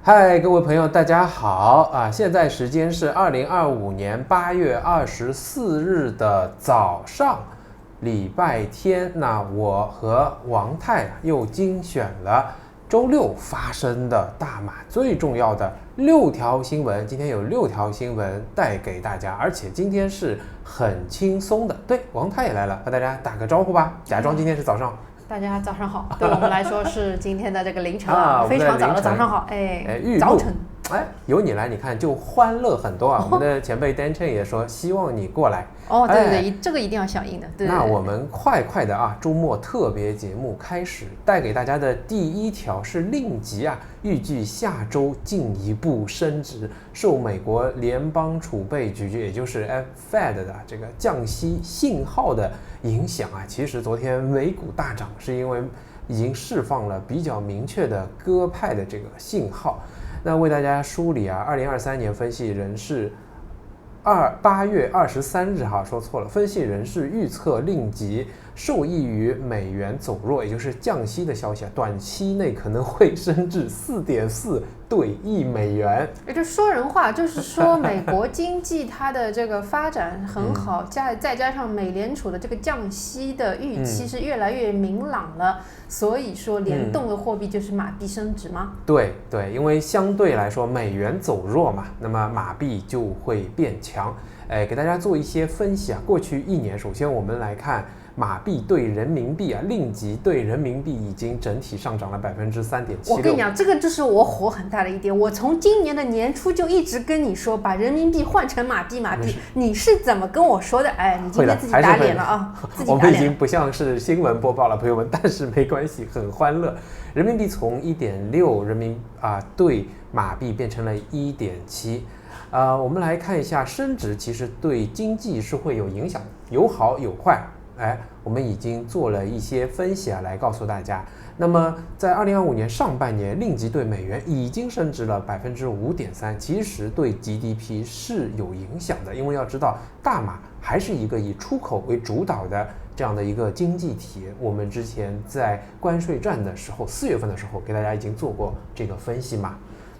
嗨，各位朋友，大家好啊！现在时间是2025年8月24日的早上，礼拜天。那我和王太又精选了周六发生的大马最重要的6条新闻。今天有6条新闻带给大家，而且今天是很轻松的。对，王太也来了，和大家打个招呼吧。假装今天是早上。大家早上好，对我们来说是今天的这个凌晨非常早的早上好，早晨，由你来，你看就欢乐很多啊。我们的前辈 Dan Chen 也说希望你过来。对，这个一定要响应的。对，那我们快的啊，周末特别节目开始，带给大家的第1条是令吉啊，预计下周进一步升值，受美国联邦储备局也就是 Fed 的这个降息信号的影响啊。其实昨天美股大涨是因为已经释放了比较明确的鸽派的这个信号。那为大家梳理啊，2023年分析人士8月23日说错了，分析人士预测令吉受益于美元走弱，也就是降息的消息啊，短期内可能会升至4.4对1美元。也就说人话，就是说美国经济它的这个发展很好，再加上美联储的这个降息的预期是越来越明朗了，所以说联动的货币就是马币升值吗？对，因为相对来说美元走弱嘛，那么马币就会变强。给大家做一些分析啊，过去1年，首先我们来看马币对人民币啊，令吉对人民币已经整体上涨了3.76%。我跟你讲，这个就是我火很大的一点。我从今年的年初就一直跟你说，把人民币换成马币。你是怎么跟我说的？你今天自己打脸了啊！我们已经不像是新闻播报了，朋友们，但是没关系，很欢乐。人民币从1.6对马币变成了1.7。我们来看一下升值，其实对经济是会有影响的，有好有坏。我们已经做了一些分析来告诉大家。那么在2025年上半年，令吉对美元已经升值了5.3%，其实对 GDP 是有影响的，因为要知道大马还是一个以出口为主导的这样的一个经济体。我们之前在关税战的时候，4月份的时候给大家已经做过这个分析嘛。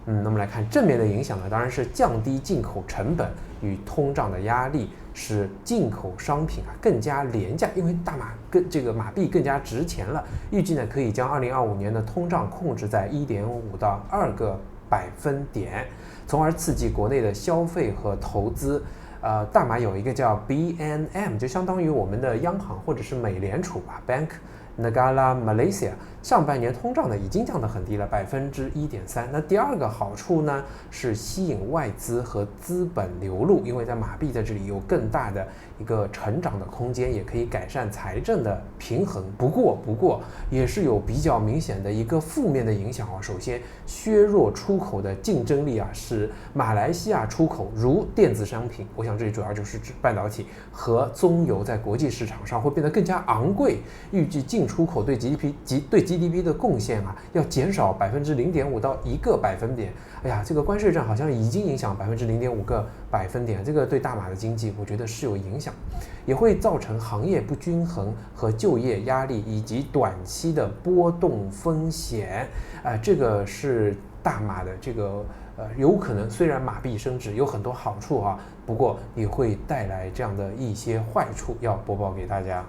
那么来看正面的影响呢，当然是降低进口成本与通胀的压力，使进口商品更加廉价，因为大马跟这个马币更加值钱了。预计呢可以将2025年的通胀控制在1.5到2个百分点，从而刺激国内的消费和投资。大马有一个叫 BNM， 就相当于我们的央行或者是美联储吧 ，Bank Negara Malaysia， 上半年通胀呢已经降得很低了1.3%。那第二个好处呢是吸引外资和资本流入，因为在马币在这里有更大的一个成长的空间，也可以改善财政的平衡。不过也是有比较明显的一个负面的影响首先削弱出口的竞争力使马来西亚出口如电子商品，我想这里主要就是指半导体和棕油，在国际市场上会变得更加昂贵。预计进出口对 GDP 的贡献要减少0.5%到1个百分点。这个关税战好像已经影响0.5个百分点，这个对大马的经济我觉得是有影响，也会造成行业不均衡和就业压力以及短期的波动风险。这个是大马的这个有可能虽然马币升值有很多好处不过也会带来这样的一些坏处，要播报给大家。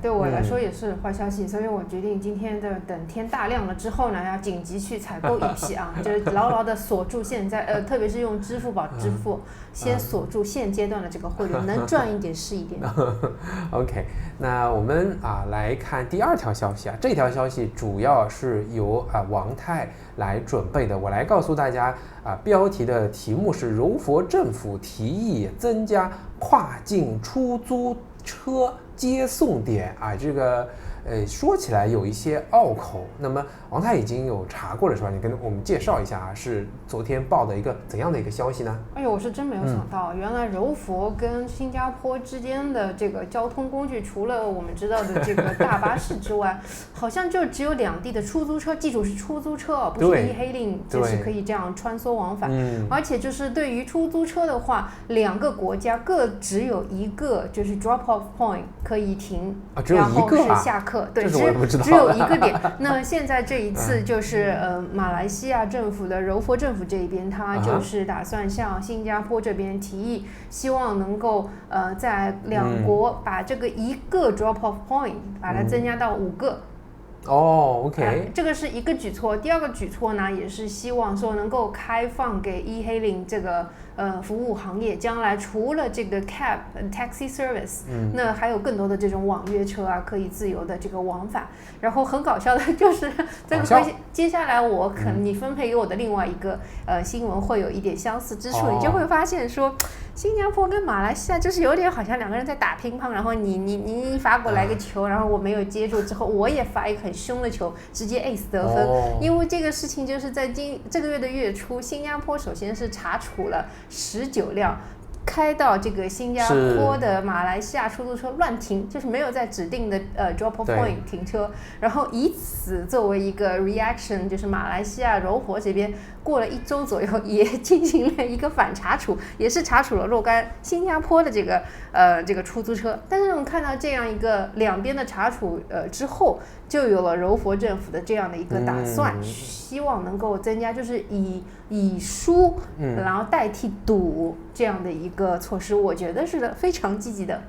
对我来说也是坏消息，所以我决定今天等天大亮了之后呢，要紧急去采购一批就是牢牢的锁住现在特别是用支付宝支付，先锁住现阶段的这个汇率，能赚一点是一点。OK， 那我们来看第2条消息这条消息主要是由王太来准备的，我来告诉大家标题的题目是柔佛政府提议增加跨境出租车接送点这个说起来有一些拗口。那么王太已经有查过了是吧？你跟我们介绍一下是昨天报的一个怎样的一个消息呢？我是真没有想到，原来柔佛跟新加坡之间的这个交通工具，除了我们知道的这个大巴士之外，好像就只有两地的出租车，记住是出租车不是 e-hailing， 就是可以这样穿梭往返。而且就是对于出租车的话，2个国家各只有一个就是 drop off point 可以停，只有一个然后是下客。克，对，这是我也不知道只有一个点。那现在这一次就是马来西亚政府的柔佛政府这一边，他就是打算向新加坡这边提议，希望能够在两国把这个一个 drop off point 把它增加到5个。OK，这个是一个举措。第二个举措呢，也是希望说能够开放给 e-hailing 这个服务行业，将来除了这个 cab taxi service，那还有更多的这种网约车啊，可以自由的这个往返。然后很搞笑的就是这个接下来我可能你分配给我的另外一个新闻会有一点相似之处，你就会发现说。新加坡跟马来西亚就是有点好像两个人在打乒乓，然后你发过来个球，然后我没有接住之后，我也发一个很凶的球，直接 ace 得分。因为这个事情就是在这个月的月初，新加坡首先是查处了19辆。开到这个新加坡的马来西亚出租车乱停，就是没有在指定的drop off point 停车，然后以此作为一个 reaction， 就是马来西亚柔佛这边过了1周左右也进行了一个反查处，也是查处了若干新加坡的这个出租车。但是我们看到这样一个两边的查处之后，就有了柔佛政府的这样的一个打算，希望能够增加就是以输然后代替赌这样的一个措施，我觉得是非常积极的。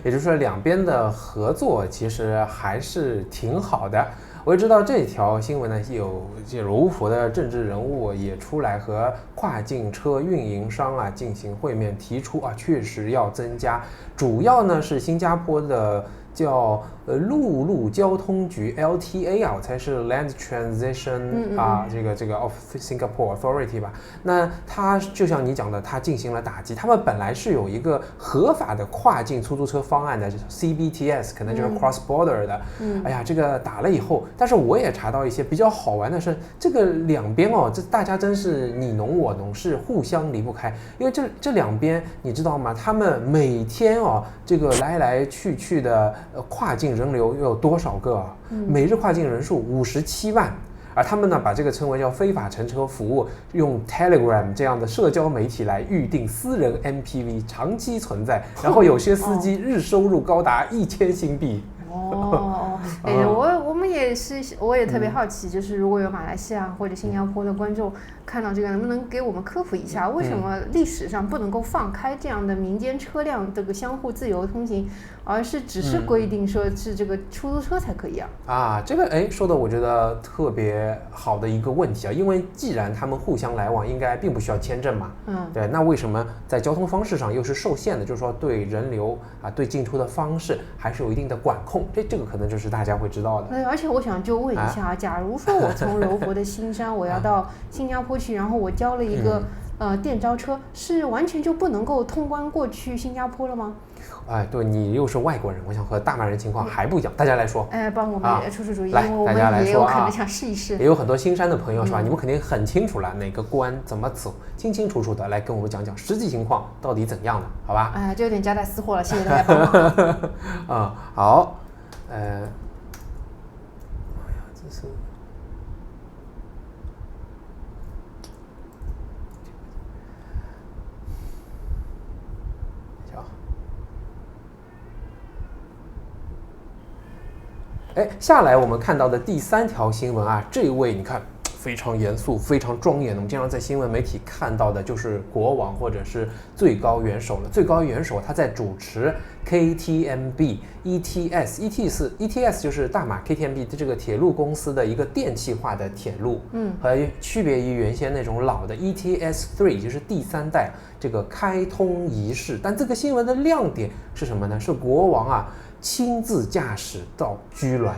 也就是说，两边的合作其实还是挺好的。我也知道这条新闻呢，有柔佛的政治人物也出来和跨境车运营商啊进行会面，提出啊确实要增加，主要呢是新加坡的叫陆路交通局 LTA 啊，我猜是 Land Transition 这个 of Singapore Authority 吧。那它就像你讲的，它进行了打击。他们本来是有一个合法的跨境出租车方案的 CBTS， 可能就是 cross border 的。哎呀，这个打了以后，但是我也查到一些比较好玩的是，这个两边这大家真是你侬我侬，是互相离不开。因为这两边你知道吗？他们每天这个来来去去的跨境人流有多少个啊？每日跨境人数57万，而他们呢把这个称为叫非法乘车服务，用 Telegram 这样的社交媒体来预定私人 MPV 长期存在，然后有些司机日收入高达1000新币。我也特别好奇，就是如果有马来西亚或者新加坡的观众看到这个，能不能给我们科普一下，为什么历史上不能够放开这样的民间车辆这个相互自由通行，而是只是规定说是这个出租车才可以啊？这个说的我觉得特别好的一个问题啊，因为既然他们互相来往，应该并不需要签证嘛，对，那为什么在交通方式上又是受限的？就是说对人流对进出的方式还是有一定的管控，这个可能就是大家会知道的。对，而且我想就问一下，假如说我从柔佛的新山我要到新加坡去，然后我交了一个电召车，是完全就不能够通关过去新加坡了吗？对，你又是外国人，我想和大马人情况还不一样。大家来说，帮我们也出出主意，因为我们也有可能想试一试。也有很多新山的朋友是吧？你们肯定很清楚了哪个关怎么走，清清楚楚的来跟我们讲讲实际情况到底怎样的，好吧？这有点夹带私货了，谢谢大家帮忙。好，这是。下来我们看到的第3条新闻啊，这位你看非常严肃、非常庄严的，我们经常在新闻媒体看到的就是国王或者是最高元首了。最高元首他在主持 KTMB ETS 就是大马 KTMB 这个铁路公司的一个电气化的铁路，和区别于原先那种老的 ETS3， 就是第3代这个开通仪式。但这个新闻的亮点是什么呢？是国王亲自驾驶到居銮。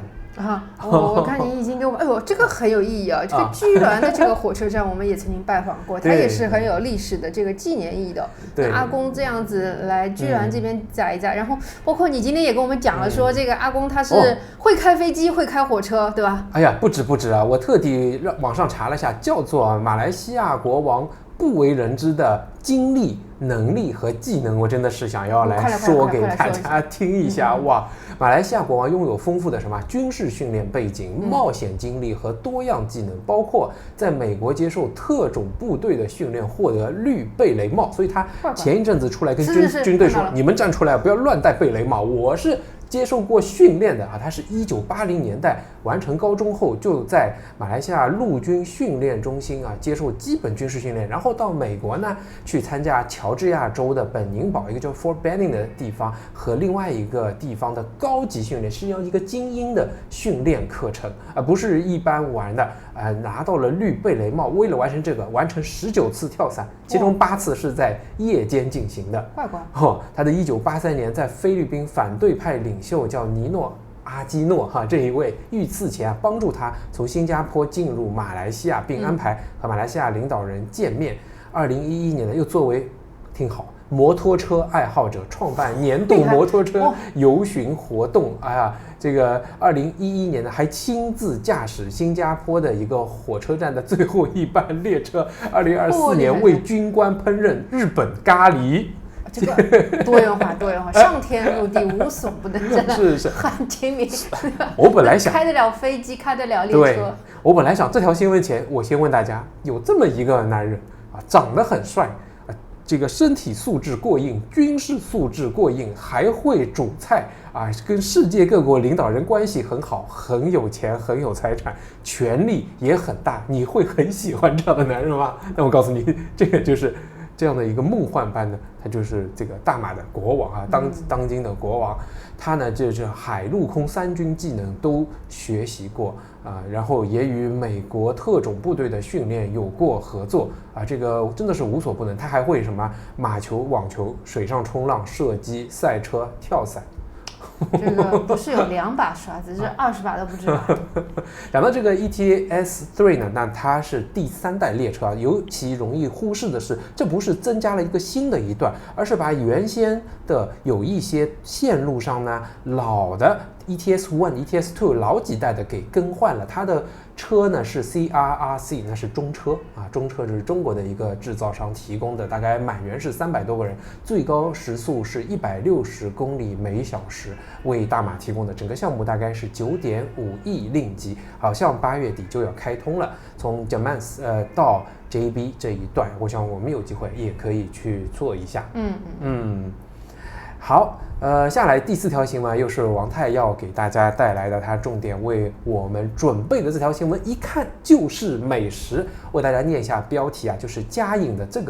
我看你已经给我们，这个很有意义啊！这个居銮的这个火车站，我们也曾经拜访过，它也是很有历史的这个纪念意义的。对，阿公这样子来居銮这边载一载，然后包括你今天也跟我们讲了，说这个阿公他是会开飞机、会开火车，对吧？哎呀，不止啊！我特地网上查了一下，叫做马来西亚国王不为人知的经历、能力和技能，我真的是想要来说给大家听一下。哇，马来西亚国王拥有丰富的军事训练背景、冒险经历和多样技能，包括在美国接受特种部队的训练，获得绿贝雷帽。所以他前一阵子出来跟军队说：“你们站出来，不要乱戴贝雷帽，我是接受过训练的啊，他是1980年代完成高中后，就在马来西亚陆军训练中心啊接受基本军事训练，然后到美国呢去参加乔治亚州的本宁堡一个叫 Fort Benning 的地方和另外一个地方的高级训练，是要一个精英的训练课程，而不是一般玩的。拿到了绿贝雷帽，为了完成这个，完成19次跳伞，其中8次是在夜间进行的。乖乖。他的1983年在菲律宾反对派领袖叫尼诺阿基诺这一位遇刺前帮助他从新加坡进入马来西亚，并安排和马来西亚领导人见面。2011年呢，又作为听好摩托车爱好者创办年度摩托车游巡活动。这个2011年呢，还亲自驾驶新加坡的一个火车站的最后一班列车。2024年为军官烹饪日本咖喱。这个多元化，上天入地无所不能，真的是很精明。我本来想开得了飞机，开得了列车。我本来想这条新闻前，我先问大家，有这么一个男人长得很帅。这个身体素质过硬，军事素质过硬，还会煮菜跟世界各国领导人关系很好，很有钱，很有财产，权力也很大，你会很喜欢这样的男人吗？那我告诉你，这个就是这样的一个梦幻般的，他就是这个大马的国王当今的国王。他呢就是海陆空3军技能都学习过然后也与美国特种部队的训练有过合作这个真的是无所不能。他还会什么马球、网球、水上冲浪、射击、赛车、跳伞。这个不是有2把刷子，是20把都不知道。讲到这个 ETS3 呢，那它是第3代列车尤其容易忽视的是，这不是增加了一个新的一段，而是把原先的有一些线路上呢老的 ETS1、ETS2 老几代的给更换了。它的车呢是 CRRC， 那是中车中车就是中国的一个制造商提供的，大概满员是300多个人，最高时速是160公里每小时，为大马提供的。整个项目大概是9.5亿令吉，好像8月底就要开通了。从 Jamans 到 JB 这一段，我想我们有机会也可以去做一下。好，下来第4条新闻又是王太要给大家带来的，他重点为我们准备的这条新闻，一看就是美食。为大家念一下标题就是嘉颖的这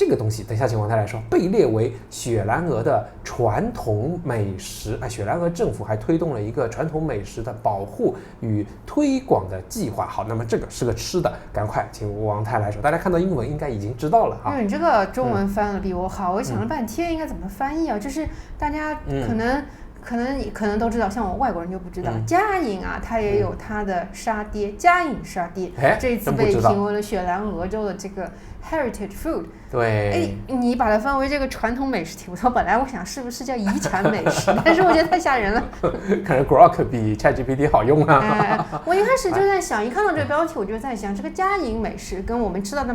个东西，等一下请王太来说，被列为雪兰莪的传统美食。雪兰莪政府还推动了一个传统美食的保护与推广的计划。好，那么这个是个吃的，赶快请王太来说。大家看到英文应该已经知道了因为你这个中文翻得比我好，我想了半天应该怎么翻译就是大家可能都知道，像我外国人就不知道。嘉颖它也有它的沙爹，嘉颖沙爹，这次被评为了雪兰莪州的这个 heritage food。对，你把它分为这个传统美食题，本来我想是不是叫遗产美食，但是我觉得太吓人了。可能 Grok 比 ChatGPT 好用我一开始就在想，一看到这个标题，我就在想，这个嘉颖美食跟我们吃到的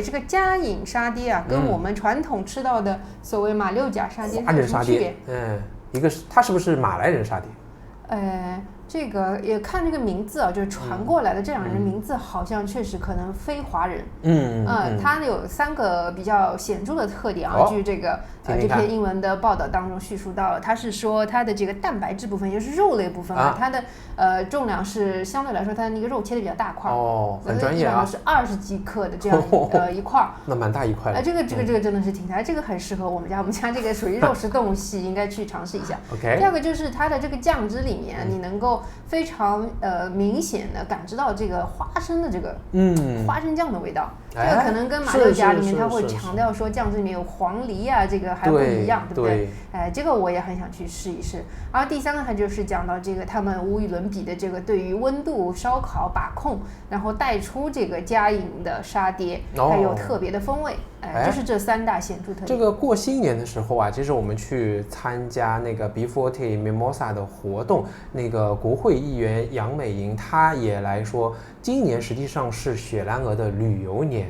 这个嘉颖沙爹跟我们传统吃到的所谓马六甲沙爹有什么区别？一个是它是不是马来人沙爹？这个也看这个名字就是传过来的这2人名字好像确实可能非华人。它有3个比较显著的特点据这个这篇英文的报道当中叙述到了。它是说它的这个蛋白质部分，也就是肉类部分它的重量是相对来说它的那个肉切的比较大块很专业是20几克的这样一块那蛮大一块这个真的是挺大，这个很适合我们家这个属于肉食动物系应该去尝试一下。第二个就是它的这个酱汁里面你能够非常明显的感知到这个花生的这个花生酱的味道。这个可能跟马六甲里面它会强调说酱汁里面有黄梨这个还不一样，对不对？这个我也很想去试一试。然后第3个它就是讲到这个他们无与伦比的这个对于温度烧烤把控，然后带出这个嘉颖的沙爹还有特别的风味。就是这3大显著特点。这个过新年的时候其实我们去参加那个 B40 Mimosa 的活动，那个国会议员杨美莹她也来说，今年实际上是雪兰莪的旅游年。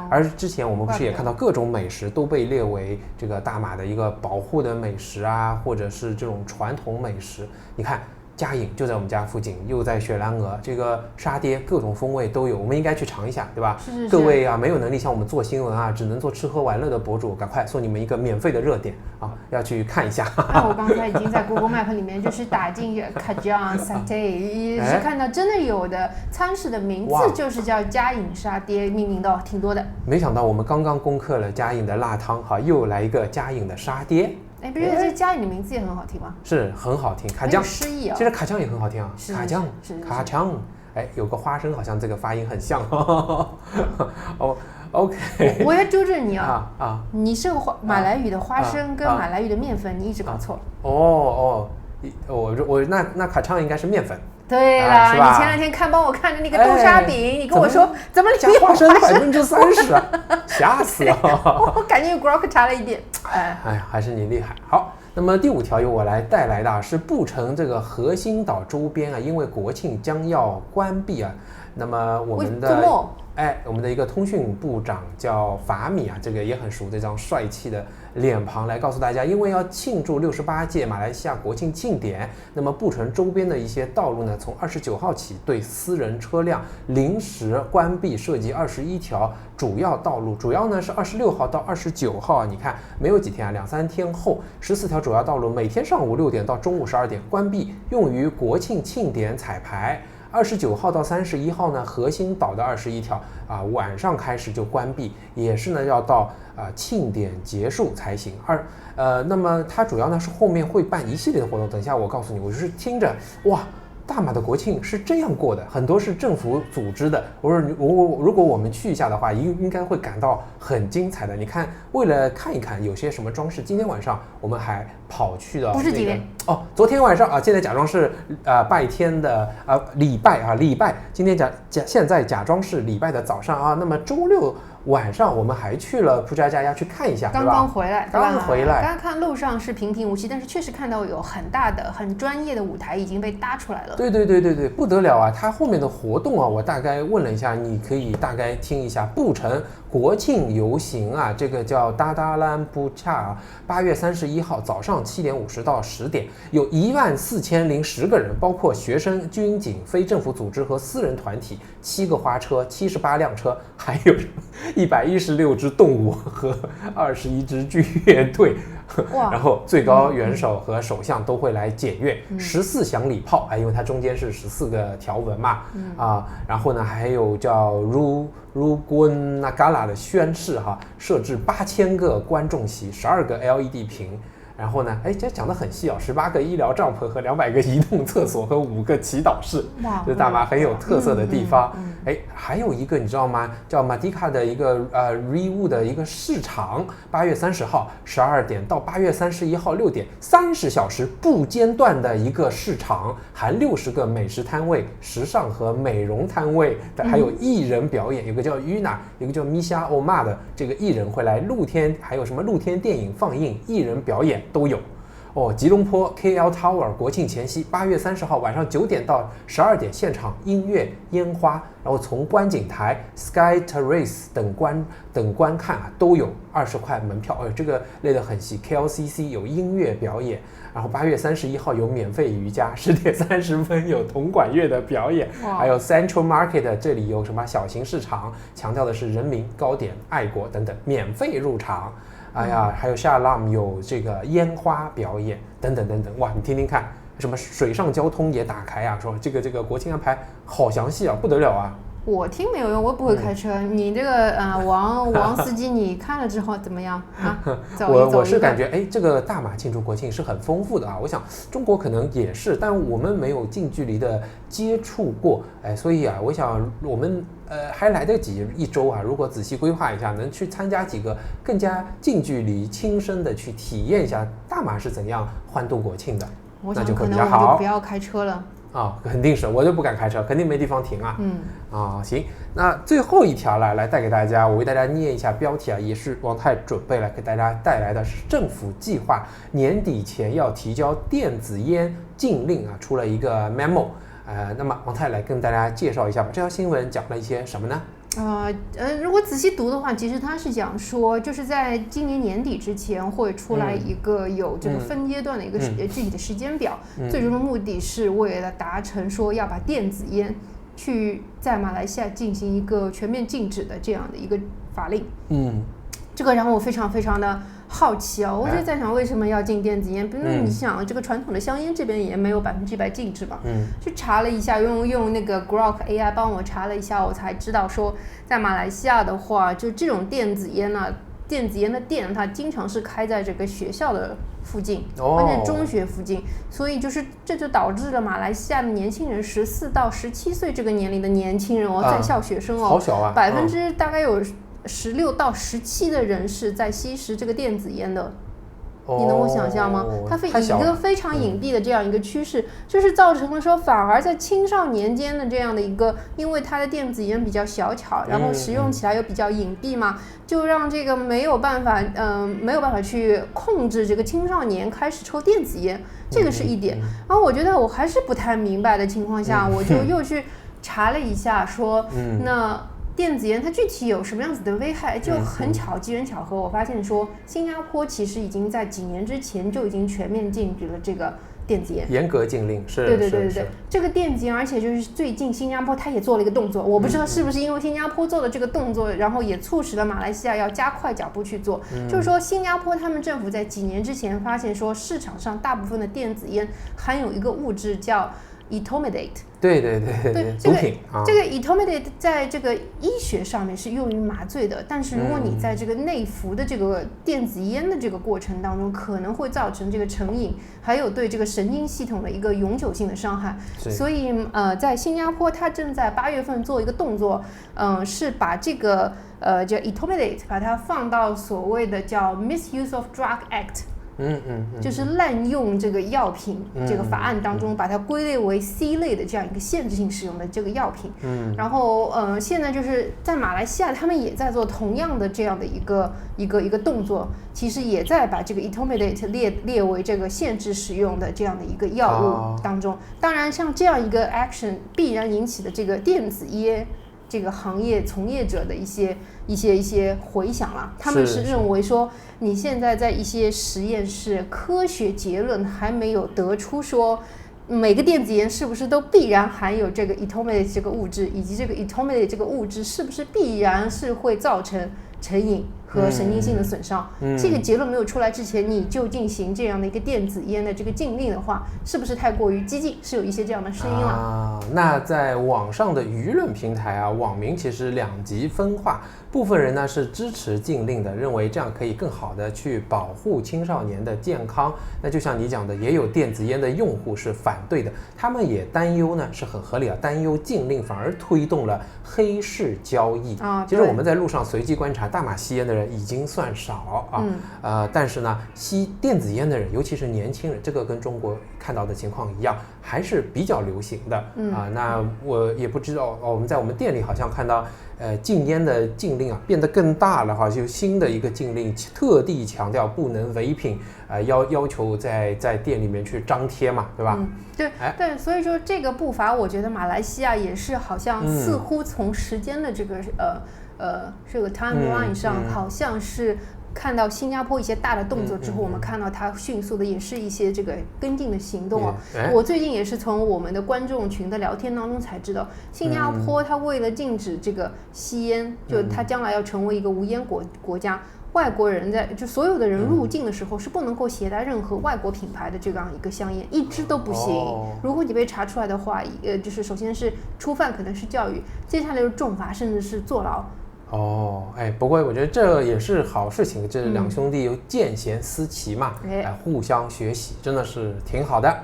而之前我们不是也看到各种美食都被列为这个大马的一个保护的美食或者是这种传统美食。你看嘉颖就在我们家附近，又在雪兰莪，这个沙爹各种风味都有，我们应该去尝一下，对吧？是各位啊，没有能力像我们做新闻啊，只能做吃喝玩乐的博主，赶快送你们一个免费的热点啊，要去看一下。那我刚才已经在 Google Map 里面就是打进 Kajang Satay， 是看到真的有的餐食的名字就是叫嘉颖沙爹，命名的挺多的。没想到我们刚刚攻克了嘉颖的辣汤，哈，又来一个嘉颖的沙爹。哎，不觉得这嘉颖的名字也很好听吗？是很好听，卡酱诗意啊。其实卡酱也很好听啊，卡酱，卡酱，哎，有个花生，好像这个发音很像。哦 ，OK。我要纠正你啊，你是个马来语的花生跟马来语的面粉，你一直搞错。我那卡酱应该是面粉。对了，你前2天帮我看的那个豆沙饼，你跟我说怎么加花生30%啊，吓死了！我感觉 grok 差了一点。哎呀，还是你厉害。好，那么第5条由我来带来的是布城这个核心岛周边啊，因为国庆将要关闭啊，那么我们的一个通讯部长叫法米啊，这个也很熟，这张帅气的脸庞来告诉大家，因为要庆祝68届马来西亚国庆庆典，那么布城周边的一些道路呢，从29号起对私人车辆临时关闭，涉及21条主要道路，主要呢是26号到29号啊，你看没有几天啊，2-3天后，14条主要道路每天上午6点到中午12点关闭，用于国庆庆典彩排。29号到31号呢，核心岛的21条啊，晚上开始就关闭，也是呢要到庆典结束才行。那么它主要呢是后面会办一系列的活动，等一下我告诉你，我就是听着哇。大马的国庆是这样过的，很多是政府组织的。如果我们去一下的话，应该会感到很精彩的。你看，为了看一看有些什么装饰，今天晚上我们还跑去了、不是几天哦，昨天晚上啊，现在假装是拜天的礼拜，今天现在假装是礼拜的早上啊。那么周6晚上我们还去了布加加亚去看一下，刚刚回来，刚回来。刚刚看路上是平平无奇，但是确实看到有很大的、很专业的舞台已经被搭出来了。对，不得了啊！它后面的活动啊，我大概问了一下，你可以大概听一下。布城国庆游行啊，这个叫达达兰布恰啊，8月31号早上7点50到10点，有14010个人，包括学生、军警、非政府组织和私人团体，7个花车、78辆车，还有116只动物和21支军乐队。然后最高元首和首相都会来检阅，14响礼炮，因为它中间是14个条文嘛，然后呢还有叫Rukun Nagara 的宣誓哈，设置8000个观众席，12个 LED 屏。然后呢，这讲得很细啊，18个医疗帐篷和200个移动厕所和5个祈祷室，这是大马很有特色的地方。还有一个你知道吗？叫马迪卡的一个Rewu 的一个市场，8月30号12点到8月31号6点，30小时不间断的一个市场，含60个美食摊位、时尚和美容摊位，还有艺人表演，有个叫 Yuna， 有个叫 Misha Oma 的这个艺人会来露天，还有什么露天电影放映、艺人表演都有。吉隆坡 KL Tower 国庆前夕，8月30号晚上9点到12点，现场音乐、烟花，然后从观景台、Sky Terrace 等观看都有20块门票。这个列得很细。KLCC 有音乐表演，然后8月31号有免费瑜伽，10点30分有铜管乐的表演，还有 Central Market 这里有什么小型市场，强调的是人民、糕点、爱国等等，免费入场。还有夏拉姆有这个烟花表演等等，哇，你听听看，什么水上交通也打开啊，说这个国庆安排好详细啊，不得了啊。我听没有用，我不会开车。你这个王司机，你看了之后怎么样啊？我是感觉这个大马庆祝国庆是很丰富的啊。我想中国可能也是，但我们没有近距离的接触过，所以我想我们还来得及1周啊。如果仔细规划一下，能去参加几个更加近距离、亲身的去体验一下大马是怎样欢度国庆的，那就会比较好。可能我就不要开车了。肯定是，我就不敢开车，肯定没地方停啊。行，那最后一条来带给大家，我为大家念一下标题啊，也是王太准备来给大家带来的是政府计划年底前要提交电子烟禁令啊，出了一个 memo。那么王太来跟大家介绍一下吧，这条新闻讲了一些什么呢？如果仔细读的话，其实它是讲说，就是在今年年底之前会出来一个有这个分阶段的一个具体的时间表，最终的目的是为了达成说要把电子烟去在马来西亚进行一个全面禁止的这样的一个法令。这个让我非常非常的好奇啊！我就在想，为什么要禁电子烟？比如你想，这个传统的香烟这边也没有100%禁止吧？去查了一下，用那个 Grok AI 帮我查了一下，我才知道说，在马来西亚的话，就这种电子烟呢，电子烟的店它经常是开在这个学校的附近，关键中学附近，所以这就导致了马来西亚的年轻人14到17岁这个年龄的年轻人在校学生好小啊，% 大概有16到17的人是在吸食这个电子烟的，你能够想象吗？它以一个非常隐蔽的这样一个趋势，就是造成了说反而在青少年间的这样的一个，因为它的电子烟比较小巧，然后使用起来又比较隐蔽嘛，就让这个没有办法去控制这个青少年开始抽电子烟，这个是一点。然后我觉得我还是不太明白的情况下，我就又去查了一下说，那电子烟它具体有什么样子的危害？就很机缘巧合，我发现说新加坡其实已经在几年之前就已经全面禁止了这个电子烟，严格禁令。是，对，这个电子烟，而且就是最近新加坡它也做了一个动作，我不知道是不是因为新加坡做的这个动作，然后也促使了马来西亚要加快脚步去做。就是说新加坡他们政府在几年之前发现说市场上大部分的电子烟含有一个物质叫etomidate。对，毒品这个 etomidate 在这个医学上面是用于麻醉的，但是如果你在这个内服的这个电子烟的这个过程当中，可能会造成这个成瘾，还有对这个神经系统的一个永久性的伤害。所以在新加坡，它正在8月份做一个动作，是把这个叫 etomidate 把它放到所谓的叫 Misuse of Drug Act。就是滥用这个药品这个法案当中，把它归类为 C 类的这样一个限制性使用的这个药品。然后现在就是在马来西亚，他们也在做同样的这样的一个动作，其实也在把这个 etomidate 列为这个限制使用的这样的一个药物当中。当然，像这样一个 action 必然引起的这个电子烟这个行业从业者的一些回响啦，他们是认为说，你现在在一些实验室，科学结论还没有得出说每个电子烟是不是都必然含有这个 etomidate 这个物质，以及这个 etomidate 这个物质是不是必然是会造成成瘾和神经性的损伤。这个结论没有出来之前，你就进行这样的一个电子烟的这个禁令的话，是不是太过于激进？是有一些这样的声音了。那在网上的舆论平台网民其实两极分化，部分人呢是支持禁令的，认为这样可以更好的去保护青少年的健康。那就像你讲的，也有电子烟的用户是反对的，他们也担忧呢，是很合理担忧禁令反而推动了黑市交易。其实我们在路上随机观察，大马吸烟的人已经算少但是呢，吸电子烟的人，尤其是年轻人，这个跟中国看到的情况一样，还是比较流行的。那我也不知道，我们在我们店里好像看到禁烟的禁令变得更大了就新的一个禁令特地强调不能违品，要求在店里面去张贴嘛，对吧？对，所以说这个步伐，我觉得马来西亚也是好像似乎从时间的这个这个 timeline 上，好像是看到新加坡一些大的动作之后，我们看到它迅速的也是一些这个跟进的行动我最近也是从我们的观众群的聊天当中才知道，新加坡它为了禁止这个吸烟，就它将来要成为一个无烟国家，外国人就所有的人入境的时候是不能够携带任何外国品牌的这样一个香烟，一支都不行。如果你被查出来的话，就是首先是初犯，可能是教育，接下来就是重罚，甚至是坐牢。不过我觉得这也是好事情，这两兄弟又见贤思齐嘛，互相学习，真的是挺好的。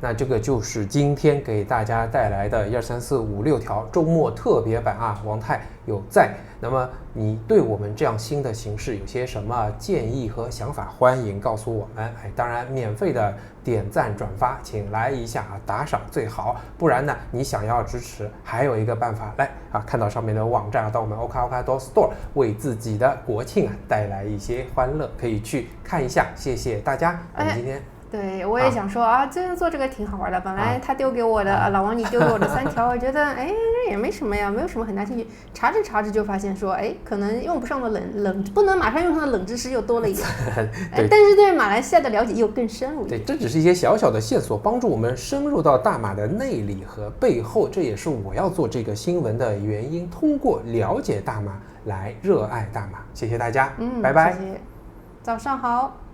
那这个就是今天给大家带来的1、2、3、4、5、6条周末特别版王太有在。那么你对我们这样新的形式有些什么建议和想法，欢迎告诉我们。当然免费的点赞转发请来一下打赏最好，不然呢你想要支持还有一个办法，来看到上面的网站，到我们 OKOKA Store 为自己的国庆带来一些欢乐，可以去看一下。谢谢大家，我们今天对，我也想说这做这个挺好玩的。本来他丢给我的，老王你丢给我的3条，我觉得也没什么呀，没有什么很大兴趣。查着就发现说，可能用不上的不能马上用上的冷知识又多了一点。但是对马来西亚的了解又更深入一点。对，这只是一些小小的线索，帮助我们深入到大马的内里和背后。这也是我要做这个新闻的原因，通过了解大马来热爱大马。谢谢大家，拜拜。谢谢，早上好。